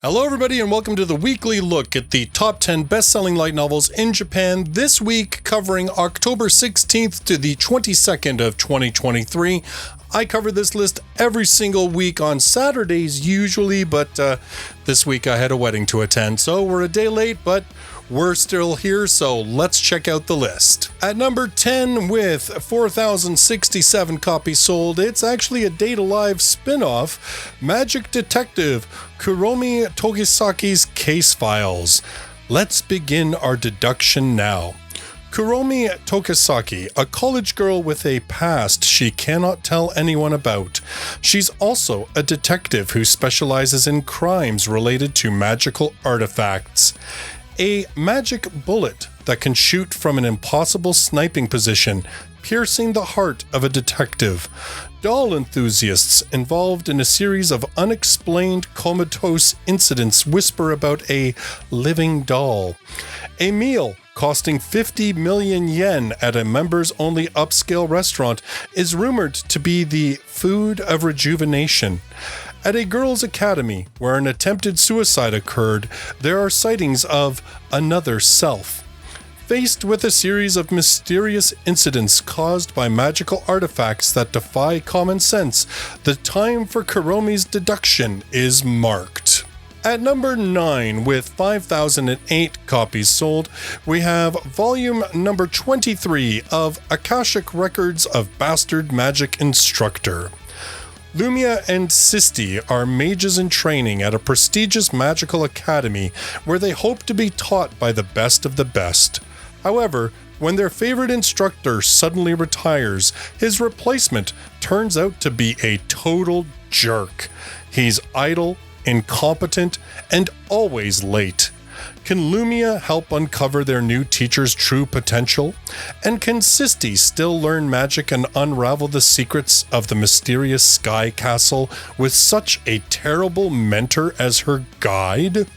Hello everybody and welcome to the weekly look at the top 10 best-selling light novels in Japan, this week covering October 16th to the 22nd of 2023. I cover this list every single week on Saturdays usually, but this week I had a wedding to attend, so we're a day late, but we're still here, so let's check out the list. At number 10 with 4,067 copies sold, it's actually a Date Alive spin-off, Magic Detective Kurumi Tokisaki's Case Files. Let's begin our deduction now. Kurumi Tokisaki, a college girl with a past she cannot tell anyone about. She's also a detective who specializes in crimes related to magical artifacts. A magic bullet that can shoot from an impossible sniping position, piercing the heart of a detective. Doll enthusiasts involved in a series of unexplained comatose incidents whisper about a living doll. A meal costing 50 million yen at a members-only upscale restaurant is rumored to be the food of rejuvenation. At a girls' academy where an attempted suicide occurred, there are sightings of another self. Faced with a series of mysterious incidents caused by magical artifacts that defy common sense, the time for Kurumi's deduction is marked. At number 9, with 5,008 copies sold, we have volume number 23 of Akashic Records of Bastard Magic Instructor. Lumia and Sisti are mages in training at a prestigious magical academy where they hope to be taught by the best of the best. However, when their favorite instructor suddenly retires, his replacement turns out to be a total jerk. He's idle, incompetent, and always late. Can Lumia help uncover their new teacher's true potential? And can Sisti still learn magic and unravel the secrets of the mysterious Sky Castle with such a terrible mentor as her guide?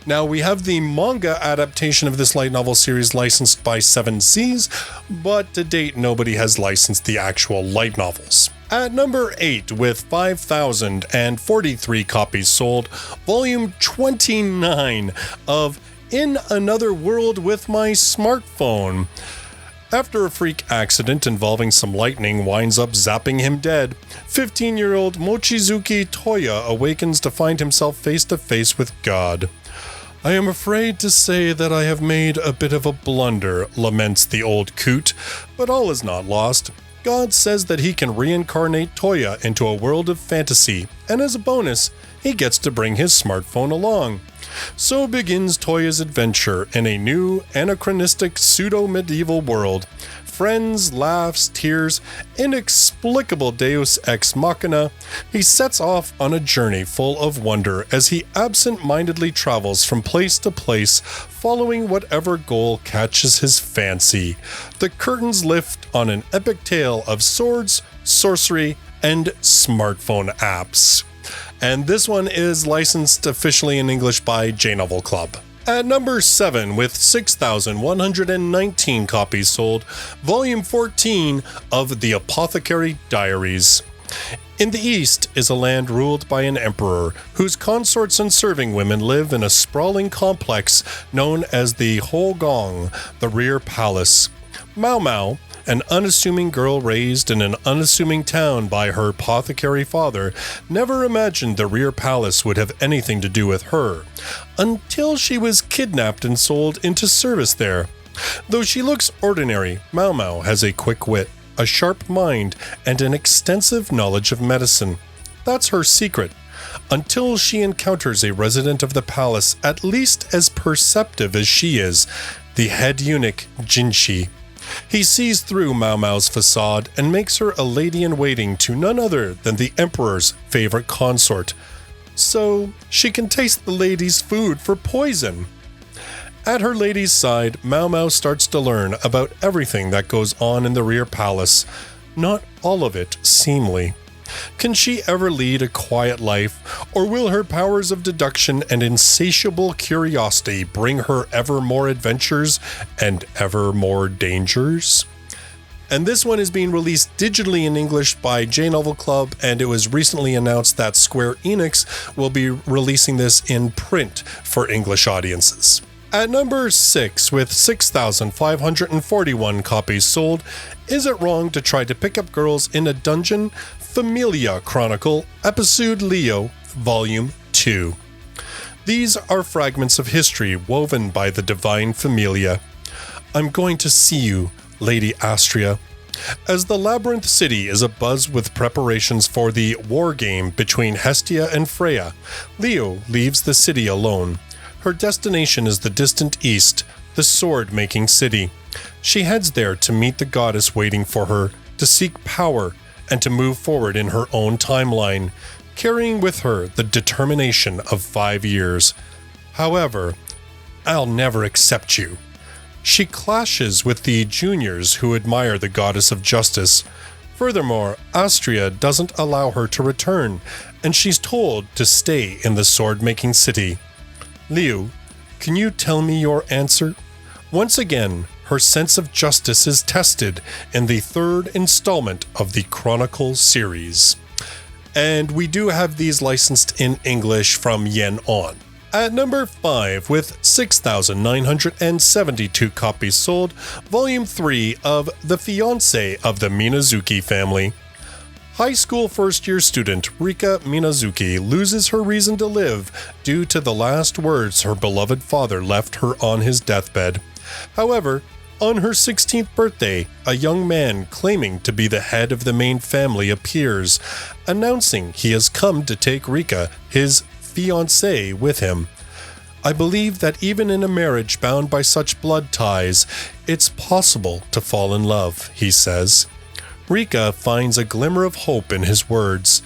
Now, we have the manga adaptation of this light novel series licensed by 7 Seas, but to date nobody has licensed the actual light novels. At number 8, with 5,043 copies sold, volume 29 of In Another World with My Smartphone. After a freak accident involving some lightning winds up zapping him dead, 15-year-old Mochizuki Toya awakens to find himself face to face with God. I am afraid to say that I have made a bit of a blunder, laments the old coot, but all is not lost. God says that he can reincarnate Toya into a world of fantasy, and as a bonus, he gets to bring his smartphone along. So begins Toya's adventure in a new, anachronistic, pseudo-medieval world. Friends, laughs, tears, inexplicable deus ex machina, he sets off on a journey full of wonder as he absent-mindedly travels from place to place, following whatever goal catches his fancy. The curtains lift on an epic tale of swords, sorcery, and smartphone apps. And this one is licensed officially in English by J-Novel Club. At number 7, with 6,119 copies sold, volume 14 of the Apothecary Diaries. In the east is a land ruled by an emperor, whose consorts and serving women live in a sprawling complex known as the Hogong, the Rear Palace. Mao Mao, an unassuming girl raised in an unassuming town by her apothecary father, never imagined the Rear Palace would have anything to do with her, until she was kidnapped and sold into service there. Though she looks ordinary, Mao Mao has a quick wit, a sharp mind, and an extensive knowledge of medicine. That's her secret, until she encounters a resident of the palace at least as perceptive as she is, the head eunuch Jinshi. He sees through Mao Mao's facade and makes her a lady-in-waiting to none other than the emperor's favorite consort, so she can taste the lady's food for poison. At her lady's side, Mao Mao starts to learn about everything that goes on in the Rear Palace, not all of it seemly. Can she ever lead a quiet life, or will her powers of deduction and insatiable curiosity bring her ever more adventures and ever more dangers? And this one is being released digitally in English by J-Novel Club, and it was recently announced that Square Enix will be releasing this in print for English audiences. At number 6, with 6,541 copies sold, Is It Wrong to Try to Pick Up Girls in a Dungeon? FAMILIA Chronicle, Episode Leo, Volume 2. These are fragments of history woven by the divine Familia. I'm going to see you, Lady Astria. As the Labyrinth City is abuzz with preparations for the war game between Hestia and Freya, Leo leaves the city alone. Her destination is the distant east, the sword-making city. She heads there to meet the goddess waiting for her, to seek power, and to move forward in her own timeline, carrying with her the determination of 5 years. However, I'll never accept you. She clashes with the juniors who admire the goddess of justice. Furthermore, Astria doesn't allow her to return, and she's told to stay in the sword-making city. Liu, can you tell me your answer? Once again, her sense of justice is tested in the third installment of the Chronicle series. And we do have these licensed in English from Yen on. At number 5, with 6,972 copies sold, Volume 3 of The Fiancé of the Minazuki family. High school first-year student Rika Minazuki loses her reason to live due to the last words her beloved father left her on his deathbed. However, on her 16th birthday, a young man claiming to be the head of the main family appears, announcing he has come to take Rika, his fiancé, with him. I believe that even in a marriage bound by such blood ties, it's possible to fall in love, he says. Rika finds a glimmer of hope in his words.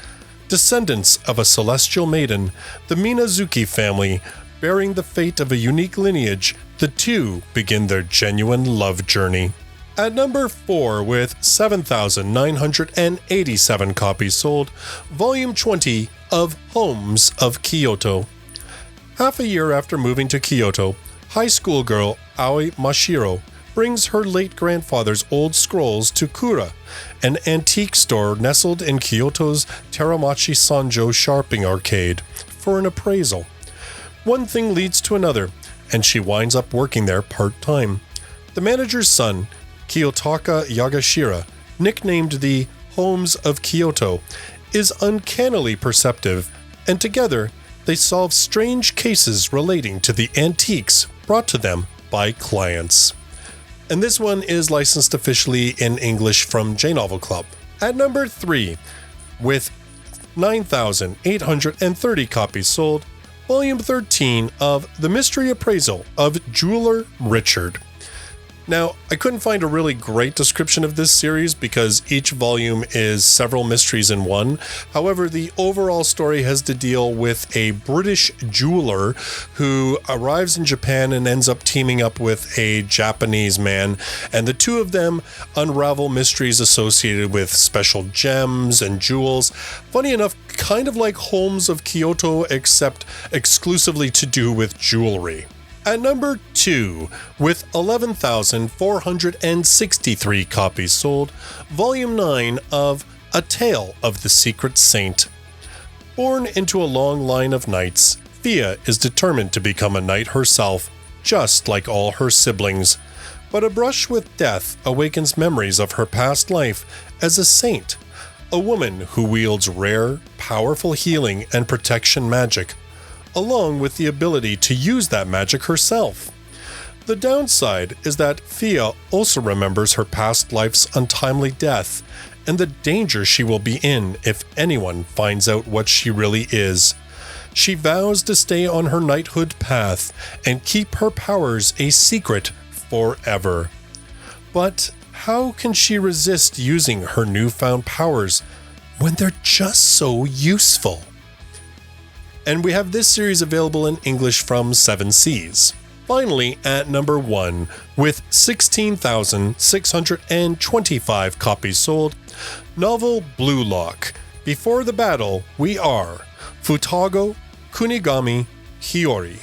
Descendants of a celestial maiden, the Minazuki family, bearing the fate of a unique lineage, the two begin their genuine love journey. At number 4, with 7,987 copies sold, Volume 20 of Holmes of Kyoto. Half a year after moving to Kyoto, high school girl Aoi Mashiro brings her late grandfather's old scrolls to Kura, an antique store nestled in Kyoto's Teramachi Sanjo shopping arcade, for an appraisal. One thing leads to another, and she winds up working there part-time. The manager's son, Kiyotaka Yagashira, nicknamed the Holmes of Kyoto, is uncannily perceptive, and together they solve strange cases relating to the antiques brought to them by clients. And this one is licensed officially in English from J-Novel Club. At number 3, with 9,830 copies sold, Volume 13 of The Mystery Appraisal of Jeweler Richard. Now, I couldn't find a really great description of this series because each volume is several mysteries in one. However, the overall story has to deal with a British jeweler who arrives in Japan and ends up teaming up with a Japanese man, and the two of them unravel mysteries associated with special gems and jewels. Funny enough, kind of like Holmes of Kyoto, except exclusively to do with jewelry. At number 2, with 11,463 copies sold, Volume 9 of A Tale of the Secret Saint. Born into a long line of knights, Fia is determined to become a knight herself, just like all her siblings. But a brush with death awakens memories of her past life as a saint, a woman who wields rare, powerful healing and protection magic, along with the ability to use that magic herself. The downside is that Fia also remembers her past life's untimely death and the danger she will be in if anyone finds out what she really is. She vows to stay on her knighthood path and keep her powers a secret forever. But how can she resist using her newfound powers when they're just so useful? And we have this series available in English from 7 Seas. Finally, at number 1, with 16,625 copies sold, novel Blue Lock, Before the Battle, We Are, Futago Kunigami Hiyori.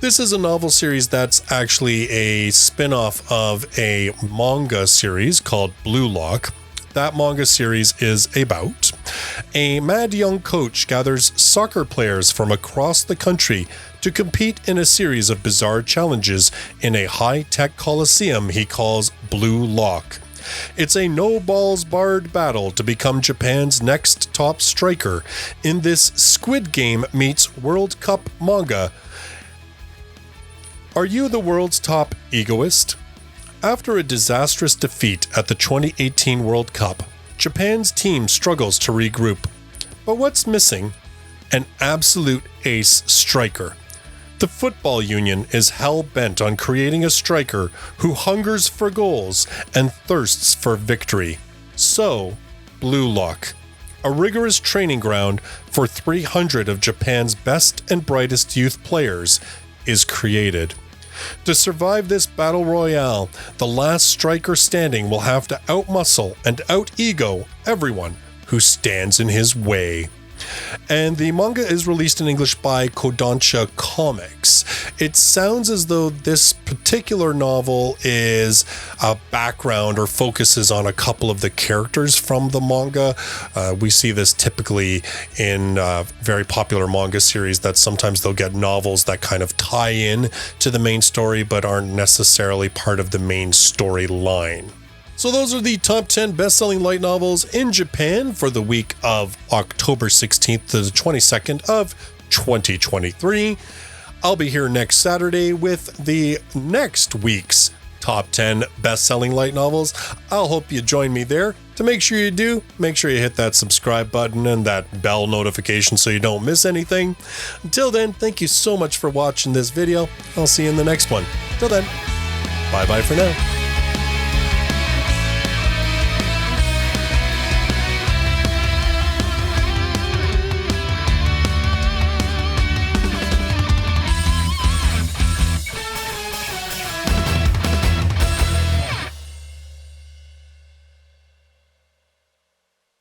This is a novel series that's actually a spin-off of a manga series called Blue Lock. That manga series is about a mad young coach gathers soccer players from across the country to compete in a series of bizarre challenges in a high-tech coliseum he calls Blue Lock. It's a no-balls-barred battle to become Japan's next top striker in this Squid Game meets World Cup manga. Are you the world's top egoist? After a disastrous defeat at the 2018 World Cup, Japan's team struggles to regroup. But what's missing? An absolute ace striker. The football union is hell-bent on creating a striker who hungers for goals and thirsts for victory. So, Blue Lock, a rigorous training ground for 300 of Japan's best and brightest youth players, is created. To survive this battle royale, the last striker standing will have to outmuscle and out-ego everyone who stands in his way. And the manga is released in English by Kodansha Comics. It sounds as though this particular novel is a background or focuses on a couple of the characters from the manga. We see this typically in very popular manga series that sometimes they'll get novels that kind of tie in to the main story but aren't necessarily part of the main storyline. So those are the top 10 best-selling light novels in Japan for the week of October 16th to the 22nd of 2023. I'll be here next Saturday with the next week's top 10 best-selling light novels. I'll hope you join me there. To make sure you do, make sure you hit that subscribe button and that bell notification so you don't miss anything. Until then, thank you so much for watching this video. I'll see you in the next one. Till then, bye-bye for now.